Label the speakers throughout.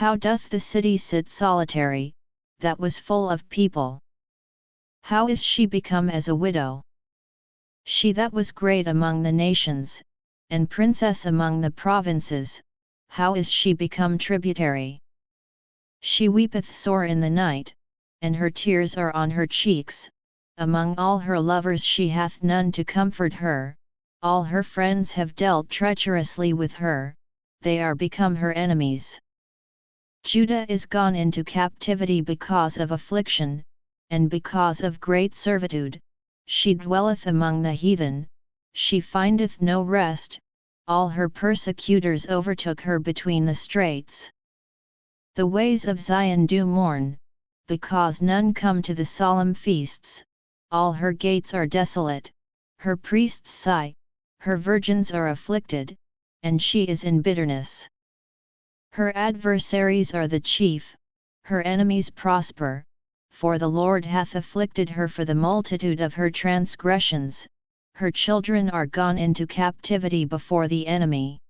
Speaker 1: How doth the city sit solitary, that was full of people? How is she become as a widow? She that was great among the nations, and princess among the provinces, how is she become tributary? She weepeth sore in the night, and her tears are on her cheeks. Among all her lovers she hath none to comfort her, all her friends have dealt treacherously with her, they are become her enemies. Judah is gone into captivity because of affliction, and because of great servitude, she dwelleth among the heathen, she findeth no rest, all her persecutors overtook her between the straits. The ways of Zion do mourn, because none come to the solemn feasts, all her gates are desolate, her priests sigh, her virgins are afflicted, and she is in bitterness. Her adversaries are the chief, her enemies prosper, for the Lord hath afflicted her for the multitude of her transgressions, her children are gone into captivity before the enemy.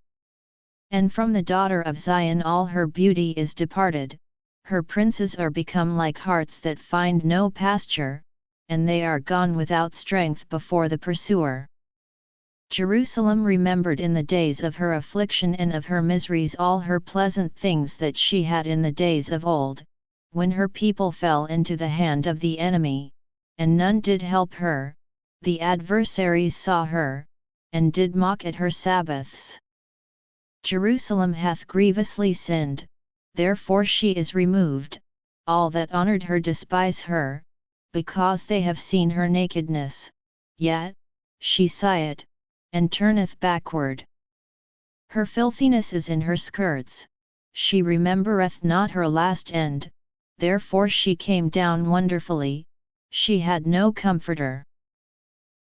Speaker 1: And from the daughter of Zion all her beauty is departed, her princes are become like harts that find no pasture, and they are gone without strength before the pursuer. Jerusalem remembered in the days of her affliction and of her miseries all her pleasant things that she had in the days of old, when her people fell into the hand of the enemy, and none did help her, the adversaries saw her, and did mock at her Sabbaths. Jerusalem hath grievously sinned, therefore she is removed, all that honoured her despise her, because they have seen her nakedness, yet she sigheth, and turneth backward. Her filthiness is in her skirts, she remembereth not her last end, therefore she came down wonderfully, she had no comforter.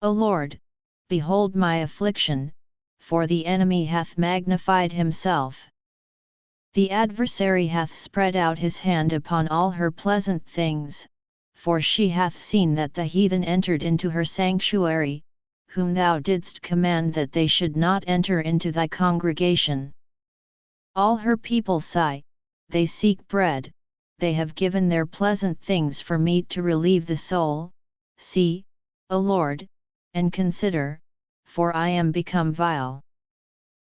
Speaker 1: O Lord, behold my affliction, for the enemy hath magnified himself. The adversary hath spread out his hand upon all her pleasant things, for she hath seen that the heathen entered into her sanctuary, whom thou didst command that they should not enter into thy congregation. All her people sigh, they seek bread, they have given their pleasant things for meat to relieve the soul. See, O Lord, and consider, for I am become vile.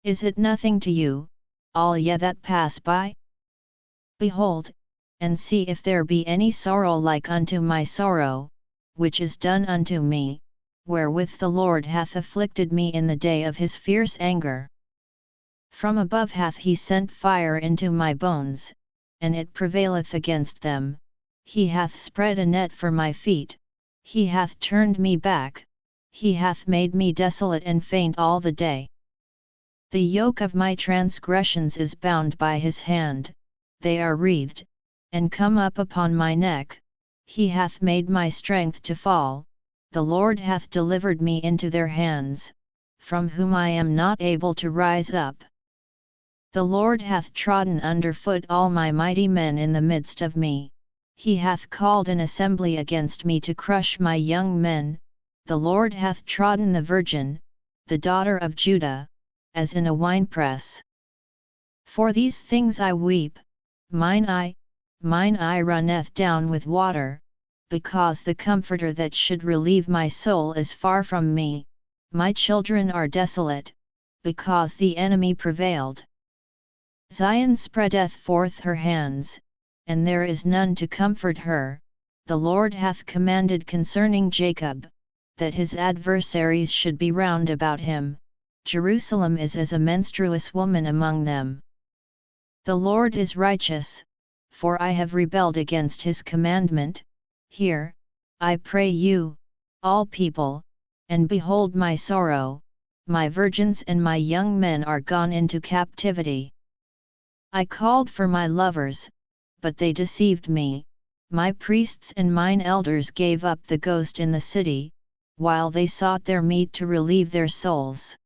Speaker 1: Is it nothing to you, all ye that pass by? Behold, and see if there be any sorrow like unto my sorrow, which is done unto me, wherewith the Lord hath afflicted me in the day of his fierce anger. From above hath he sent fire into my bones, and it prevaileth against them, he hath spread a net for my feet, he hath turned me back, he hath made me desolate and faint all the day. The yoke of my transgressions is bound by his hand, they are wreathed, and come up upon my neck, he hath made my strength to fall, the Lord hath delivered me into their hands, from whom I am not able to rise up. The Lord hath trodden under foot all my mighty men in the midst of me, he hath called an assembly against me to crush my young men, the Lord hath trodden the virgin, the daughter of Judah, as in a winepress. For these things I weep, mine eye runneth down with water, because the Comforter that should relieve my soul is far from me, my children are desolate, because the enemy prevailed. Zion spreadeth forth her hands, and there is none to comfort her, the Lord hath commanded concerning Jacob, that his adversaries should be round about him, Jerusalem is as a menstruous woman among them. The Lord is righteous, for I have rebelled against his commandment. Hear, I pray you, all people, and behold my sorrow, my virgins and my young men are gone into captivity. I called for my lovers, but they deceived me, my priests and mine elders gave up the ghost in the city, while they sought their meat to relieve their souls.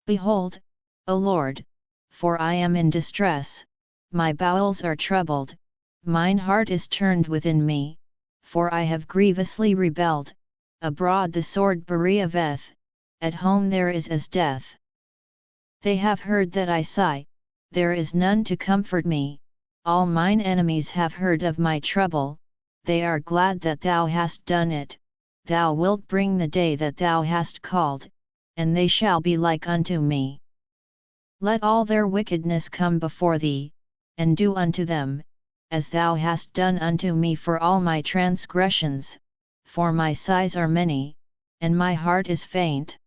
Speaker 1: Behold, O Lord, for I am in distress, my bowels are troubled, mine heart is turned within me, for I have grievously rebelled, abroad the sword bereaveth, at home there is as death. They have heard that I sigh, there is none to comfort me, all mine enemies have heard of my trouble, they are glad that thou hast done it, thou wilt bring the day that thou hast called, and they shall be like unto me. Let all their wickedness come before thee, and do unto them, as thou hast done unto me for all my transgressions, for my sighs are many, and my heart is faint.